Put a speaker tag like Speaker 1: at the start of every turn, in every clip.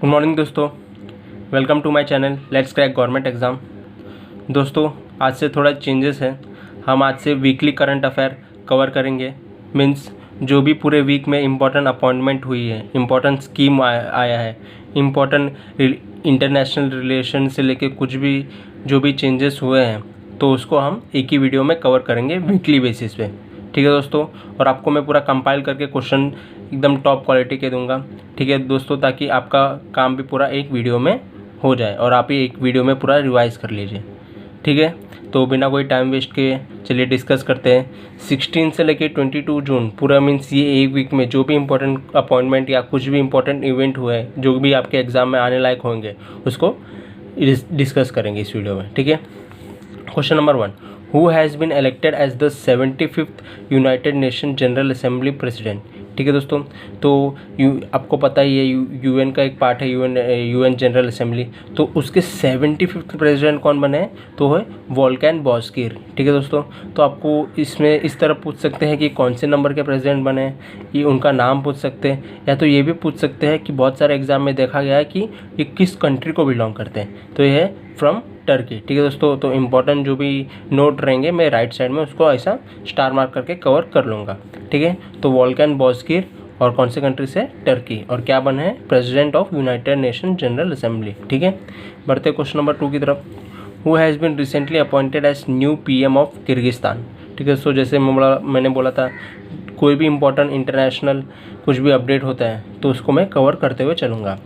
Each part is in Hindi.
Speaker 1: गुड मॉर्निंग दोस्तों, welcome to my channel let's crack government exam. दोस्तों आज से थोड़ा चेंजेस है। हम आज से वीकली करंट अफेयर कवर करेंगे। मीन्स जो भी पूरे वीक में इम्पोर्टेंट अपॉइंटमेंट हुई है, इम्पोर्टेंट स्कीम आया है, इम्पोर्टेंट इंटरनेशनल रिलेशन से लेके कुछ भी जो भी चेंजेस हुए हैं तो उसको हम एक ही वीडियो में कवर करेंगे वीकली बेसिस पे। ठीक है दोस्तों, और आपको मैं पूरा कंपाइल करके क्वेश्चन एकदम टॉप क्वालिटी के दूंगा। ठीक है दोस्तों, ताकि आपका काम भी पूरा एक वीडियो में हो जाए और आप ही एक वीडियो में पूरा रिवाइज कर लीजिए। ठीक है, तो बिना कोई टाइम वेस्ट किए चलिए डिस्कस करते हैं। 16 से लेके 22 जून पूरा मीन्स ये एक वीक में जो भी इम्पोर्टेंट अपॉइंटमेंट या कुछ भी इम्पोर्टेंट इवेंट हुए हैं जो भी आपके एग्ज़ाम में आने लायक होंगे उसको डिस्कस करेंगे इस वीडियो में। ठीक है, question number 1, who has been elected as the 75th United Nation General Assembly president. ठीक है दोस्तों, तो आपको पता ही है यूएन का एक पार्ट है यूएन जनरल असेंबली, तो उसके 75th प्रेसिडेंट कौन बने हैं तो है वोल्कन बॉस्कीर। ठीक है दोस्तों, तो आपको इसमें इस तरह पूछ सकते हैं कि कौन से नंबर के प्रेसिडेंट बने हैं, ये उनका नाम पूछ सकते हैं, या तो ये भी पूछ सकते हैं कि बहुत सारे एग्जाम में देखा गया है कि ये किस कंट्री को बिलोंग करते हैं, तो ये है फ्रॉम टर्की। ठीक है दोस्तों, तो इम्पोर्टेंट जो भी नोट रहेंगे मैं राइट साइड में उसको ऐसा स्टार मार्क करके कवर कर लूँगा। ठीक है, तो वोल्कन बॉस्कीर और कौन से कंट्री से, टर्की, और क्या बने हैं president of United Nation General Assembly. ठीक है, बढ़ते क्वेश्चन नंबर 2 की तरफ। Who has been recently appointed as new PM of Kyrgyzstan. ठीक है, सो जैसे मैंने बोला था कोई भी इम्पोर्टेंट इंटरनेशनल कुछ भी अपडेट होता है तो उसको मैं कवर करते हुए चलूँगा।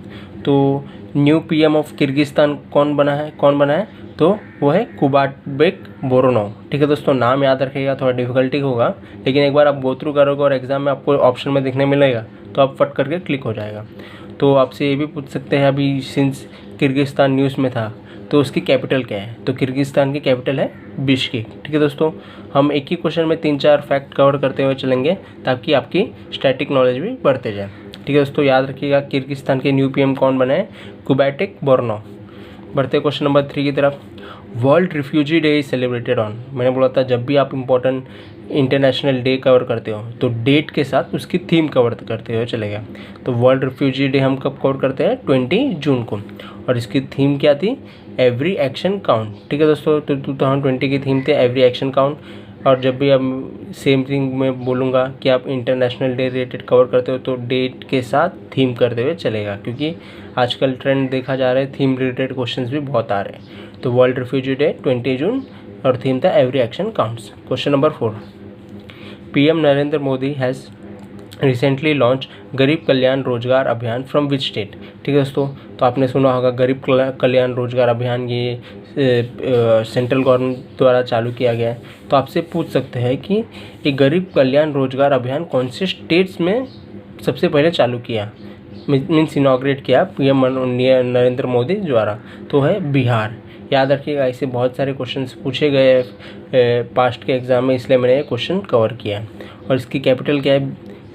Speaker 1: तो न्यू पीएम ऑफ किर्गिस्तान कौन बना है तो वो है कुबाटबेक बोरोनोव। ठीक है दोस्तों, नाम याद रखिएगा, थोड़ा डिफिकल्टी होगा, लेकिन एक बार आप गो थ्रू करोगे और एग्जाम में आपको ऑप्शन में दिखने मिलेगा तो आप फट करके क्लिक हो जाएगा। तो आपसे ये भी पूछ सकते हैं, अभी सिंस किर्गिस्तान न्यूज़ में था तो उसकी कैपिटल क्या है, तो किर्गिस्तान की कैपिटल है बिश्केक। ठीक है दोस्तों, हम एक ही क्वेश्चन में 3-4 फैक्ट कवर करते हुए चलेंगे ताकि आपकी स्टैटिक नॉलेज भी बढ़ते जाए। ठीक है दोस्तों, याद रखिएगा किर्गिस्तान के न्यू पीएम कौन बने हैं, कुबाटेक बोरोनोव। बढ़ते क्वेश्चन नंबर 3 की तरफ। World refugee day is celebrated on. मैंने बोला था जब भी आप इम्पोर्टेंट इंटरनेशनल डे कवर करते हो तो डेट के साथ उसकी थीम कवर करते हुए चलेगा। तो वर्ल्ड रिफ्यूजी डे हम कब कवर करते हैं, 20 जून को, और इसकी थीम क्या थी, एवरी एक्शन काउंट। ठीक है दोस्तों, तो 2020 की थीम थी एवरी एक्शन काउंट। और जब भी अब सेम थिंग मैं बोलूँगा कि आप इंटरनेशनल डे रिलेटेड कवर करते हो तो डेट के साथ थीम करते हुए चलेगा, क्योंकि आजकल ट्रेंड देखा जा रहा है थीम रिलेटेड क्वेश्चंस भी बहुत आ रहे हैं। तो वर्ल्ड रिफ्यूजी डे 20 जून और थीम था every action counts. Question number 4, PM Narendra Modi has recently launch गरीब कल्याण रोजगार अभियान फ्रॉम विच स्टेट। ठीक है दोस्तों, तो आपने सुना होगा गरीब कल्याण रोजगार अभियान ये सेंट्रल गवर्नमेंट द्वारा चालू किया गया है। तो आपसे पूछ सकते हैं कि ये गरीब कल्याण रोजगार अभियान कौन से स्टेट्स में सबसे पहले चालू किया, मीन्स इनॉग्रेट किया पीएम नरेंद्र मोदी द्वारा, तो है बिहार। याद रखिएगा, ऐसे बहुत सारे क्वेश्चंस पूछे गए पास्ट के एग्जाम में, इसलिए मैंने ये क्वेश्चन कवर किया। और इसकी कैपिटल क्या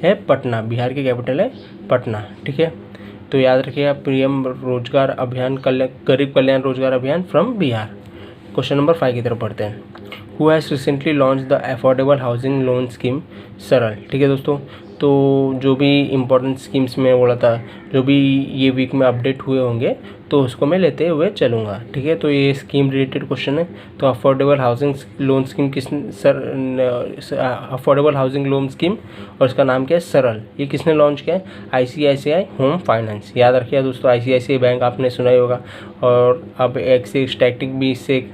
Speaker 1: है पटना, बिहार की कैपिटल है पटना। ठीक है, तो याद रखिएगा पीएम रोजगार अभियान गरीब कल्याण रोजगार अभियान फ्रॉम बिहार। क्वेश्चन नंबर 5 की तरफ पढ़ते हैं। Who has recently launch the affordable housing loan scheme सरल। ठीक है दोस्तों, तो जो भी इम्पोर्टेंट स्कीम्स में बोला था जो भी ये वीक में अपडेट हुए होंगे तो उसको मैं लेते हुए चलूँगा। ठीक है, तो ये स्कीम रिलेटेड क्वेश्चन है। तो affordable housing loan scheme affordable housing loan scheme और इसका नाम क्या है, सरल। ये किसने लॉन्च किया है, आईसीआईसीआई होम फाइनेंस। याद रखिए दोस्तों, आईसीआईसीआई बैंक आपने सुना ही होगा। और अब एक से स्टैटिक भी इससे एक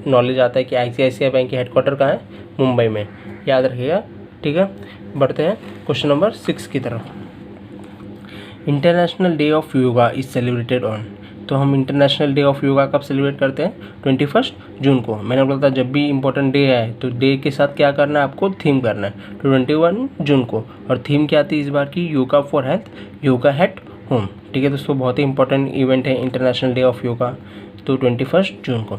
Speaker 1: नॉलेज आता है कि आईसीआईसीआई बैंक की हेडक्वार्टर कहाँ है, मुंबई में। याद रखिएगा। ठीक है, बढ़ते हैं क्वेश्चन नंबर 6 की तरफ। International day of yoga is celebrated on. तो हम इंटरनेशनल डे ऑफ योगा कब सेलिब्रेट करते हैं, 21 जून को। मैंने बोला था जब भी इंपॉर्टेंट डे है तो डे के साथ क्या करना है, आपको थीम करना है। तो 21 जून को, और थीम क्या थी इस बार की, yoga for health, yoga at home. ठीक है दोस्तों, बहुत ही इंपॉर्टेंट इवेंट है इंटरनेशनल डे ऑफ योगा, तो 21 जून को।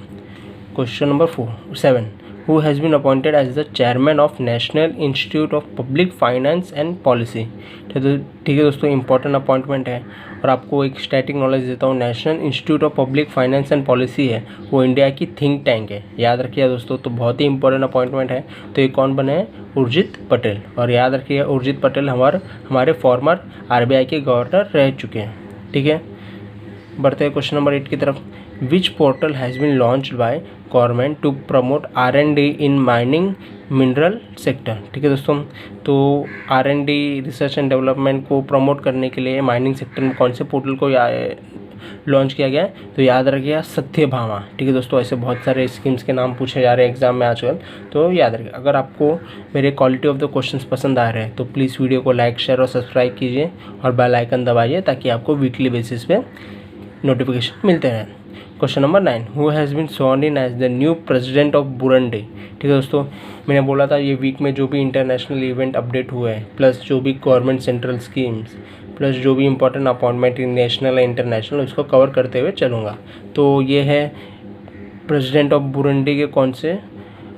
Speaker 1: Question number 7, who has been appointed as the chairman of National Institute of Public Finance and Policy। ठीक है दोस्तों, इंपॉर्टेंट अपॉइंटमेंट है। और आपको एक स्टैटिक नॉलेज देता हूँ, national institute of public finance and policy है, वो इंडिया की थिंक टैंक है। याद रखिए दोस्तों, तो बहुत ही इंपॉर्टेंट अपॉइंटमेंट है। तो ये कौन बने हैं, उर्जित पटेल। और याद रखिए उर्जित पटेल हमारे फॉर्मर आरबीआई के गवर्नर रह चुके हैं। ठीक है, बढ़ते हैं क्वेश्चन नंबर 8 की तरफ। Which portal has been launched by government to promote R&D in mining mineral sector. ठीक है दोस्तों, तो R&D रिसर्च एंड डेवलपमेंट को प्रमोट करने के लिए माइनिंग सेक्टर में कौन से पोर्टल को लॉन्च किया गया है, तो याद रखिएगा सत्यभामा। ठीक है दोस्तों, ऐसे बहुत सारे स्कीम्स के नाम पूछे जा रहे हैं एग्जाम में आजकल, तो याद रखिए। अगर आपको मेरे क्वालिटी ऑफ द क्वेश्चंस पसंद आ रहे हैं तो प्लीज़ वीडियो को लाइक, शेयर और सब्सक्राइब कीजिए और बेल आइकन दबाइए ताकि आपको वीकली बेसिस पे नोटिफिकेशन मिलते रहें। Question number 9, who has been sworn in as the new president of Burundi. ठीक है दोस्तों, मैंने बोला था ये वीक में जो भी इंटरनेशनल इवेंट अपडेट हुए हैं, प्लस जो भी गवर्नमेंट सेंट्रल स्कीम्स, प्लस जो भी इंपॉर्टेंट अपॉइंटमेंट नेशनल या इंटरनेशनल, उसको कवर करते हुए चलूँगा। तो ये है प्रेसिडेंट ऑफ बुरुंडी के कौन से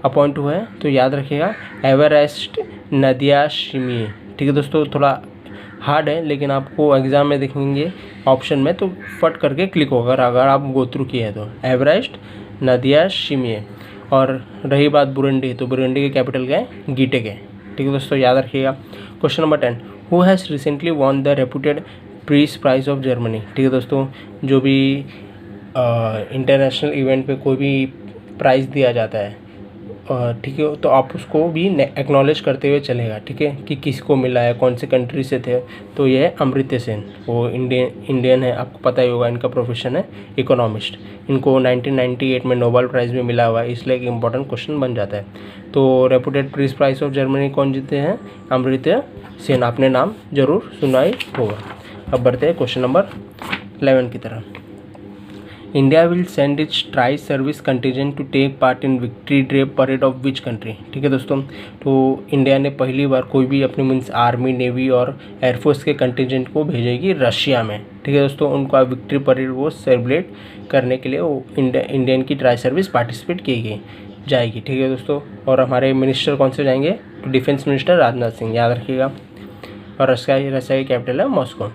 Speaker 1: अपॉइंट हुए हैं, तो याद रखिएगा एवरेस्ट नदियाशिमिये। ठीक है दोस्तों, थोड़ा हार्ड है लेकिन आपको एग्ज़ाम में देखेंगे ऑप्शन में तो फट करके क्लिक होगा अगर आप गो थ्रू किए हैं तो। एवरेस्ट नदियाशिमिये। और रही बात बुरुंडी, तो बुरुंडी के कैपिटल क्या है, गीटेक है। ठीक है दोस्तों, याद रखिएगा। Question number 10, who has recently won the reputed peace prize of Germany. ठीक है दोस्तों, जो भी इंटरनेशनल इवेंट पे कोई भी प्राइज़ दिया जाता है, ठीक है, तो आप उसको भी एक्नॉलेज करते हुए चलेगा। ठीक है, कि किसको मिला है, कौन से कंट्री से थे। तो ये है अमर्त्य सेन, वो इंडियन है, आपको पता ही होगा, इनका प्रोफेशन है इकोनॉमिस्ट। इनको 1998 में नोबेल प्राइज़ भी मिला हुआ है, इसलिए एक इंपॉर्टेंट क्वेश्चन बन जाता है। तो reputed peace prize of Germany कौन जीते हैं, अमर्त्य सेन, आपने नाम जरूर सुना ही होगा। अब बढ़ते हैं क्वेश्चन नंबर 11 की तरफ। India will send its tri service contingent to take part in victory day parade of which country. ठीक है दोस्तों, तो इंडिया ने पहली बार कोई भी अपनी मीन्स आर्मी, नेवी और एयरफोर्स के कंटिजेंट को भेजेगी रशिया में। ठीक है दोस्तों, उनका विक्ट्री परेड वो सेलिब्रेट करने के लिए वो इंडियन की ट्राई सर्विस पार्टिसिपेट की जाएगी। ठीक है दोस्तों, और हमारे मिनिस्टर कौन से जाएंगे, तो डिफेंस मिनिस्टर राजनाथ सिंह, याद रखिएगा। और रशिया की कैपिटल है Moscow.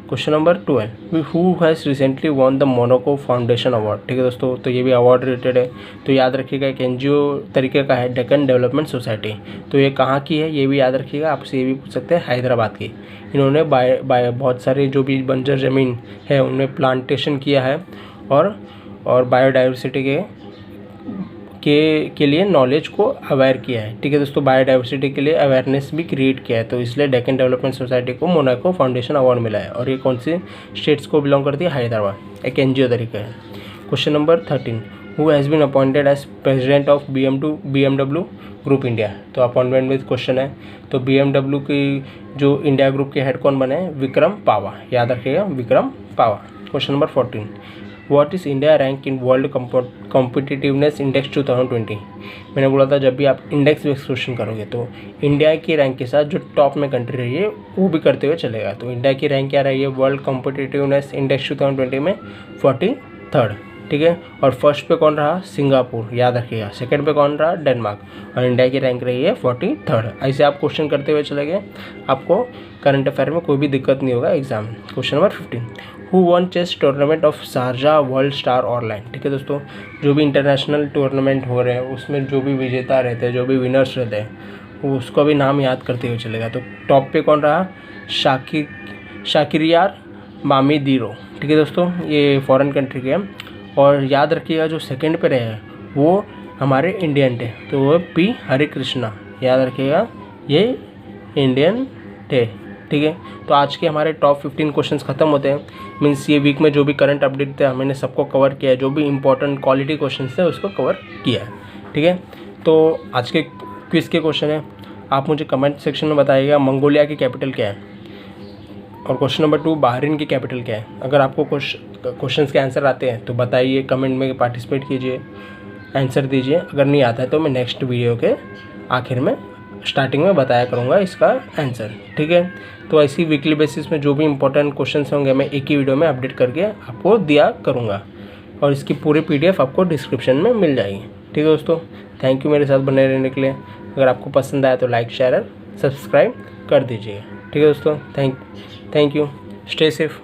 Speaker 1: Question number 12, who has recently won the Monaco foundation award. ठीक है दोस्तों, तो ये भी अवार्ड रिलेटेड है, तो याद रखिएगा एक NGO तरीके का है, डेक्कन डेवलपमेंट सोसाइटी। तो ये कहाँ की है ये भी याद रखिएगा, आपसे ये भी पूछ सकते हैं, हैदराबाद की। इन्होंने बहुत सारे जो भी बंजर ज़मीन है उनमें प्लांटेशन किया है और बायोडाइवर्सिटी के लिए नॉलेज को अवेयर किया है। ठीक है दोस्तों, बायोडाइवर्सिटी के लिए अवेयरनेस भी क्रिएट किया है, तो इसलिए डेक्कन डेवलपमेंट सोसाइटी को मोनाको फाउंडेशन अवार्ड मिला है। और ये कौन सी स्टेट्स को बिलोंग करती है, हैदराबाद, एक NGO तरीका है। Question number 13, who has been appointed as president of BMW group India. तो अपॉइंटमेंट में क्वेश्चन है, तो BMW की जो इंडिया ग्रुप के हेड कौन बने हैं, विक्रम पावा, याद रखिएगा Vikram Pawa. Question number 14, what is India rank in world competitiveness index 2020। मैंने बोला था जब भी आप इंडेक्स बेस्ड क्वेश्चन करोगे तो इंडिया की रैंक के साथ जो टॉप में कंट्री रही है वो भी करते हुए चलेगा। तो इंडिया की रैंक क्या रही है वर्ल्ड कॉम्पिटिटिवनेस इंडेक्स 2020 में, 43rd। ठीक है, और फर्स्ट पे कौन रहा, सिंगापुर, याद रखिएगा। सेकंड पे कौन रहा, डेनमार्क। और इंडिया की रैंक रही है 43rd। ऐसे आप क्वेश्चन करते हुए चले गए, आपको करंट अफेयर में कोई भी दिक्कत नहीं होगा एग्जाम में। Question number 15, who won chess tournament of Sharjah world star online. ठीक है दोस्तों, जो भी इंटरनेशनल टूर्नामेंट हो रहे हैं उसमें जो भी विजेता रहते हैं, जो भी विनर्स रहते हैं, उसको भी नाम याद करते हुए चलेगा। तो टॉप पे कौन रहा, शाकिरियार मामिदीरो। ठीक है दोस्तों, ये फॉरेन कंट्री के हैं। और याद रखिएगा जो सेकंड पे रहे वो हमारे इंडियन थे, तो वो P हरिकृष्णा, याद रखिएगा ये इंडियन थे। ठीक है, तो आज के हमारे टॉप 15 क्वेश्चंस खत्म होते हैं। मीन्स ये वीक में जो भी करंट अपडेट थे मैंने सबको कवर किया है, जो भी इंपॉर्टेंट क्वालिटी क्वेश्चंस थे उसको कवर किया है। ठीक है, तो आज के क्विज़ के क्वेश्चन है, आप मुझे कमेंट सेक्शन में बताइएगा मंगोलिया की कैपिटल क्या है। और क्वेश्चन नंबर 2, बहरीन की कैपिटल क्या है। अगर आपको क्वेश्चंस के आंसर आते हैं तो बताइए, कमेंट में पार्टिसिपेट कीजिए, आंसर दीजिए। अगर नहीं आता है तो मैं नेक्स्ट वीडियो के आखिर में स्टार्टिंग में बताया करूँगा इसका आंसर। ठीक है, तो ऐसी वीकली बेसिस में जो भी इंपॉर्टेंट क्वेश्चंस होंगे मैं एक ही वीडियो में अपडेट करके आपको दिया करूँगा, और इसकी पूरी PDF आपको डिस्क्रिप्शन में मिल जाएगी। ठीक है दोस्तों, थैंक यू मेरे साथ बने रहने के लिए। अगर आपको पसंद आया तो लाइक, शेयर और सब्सक्राइब कर दीजिएगा। ठीक है दोस्तों, थैंक यू, स्टे सेफ।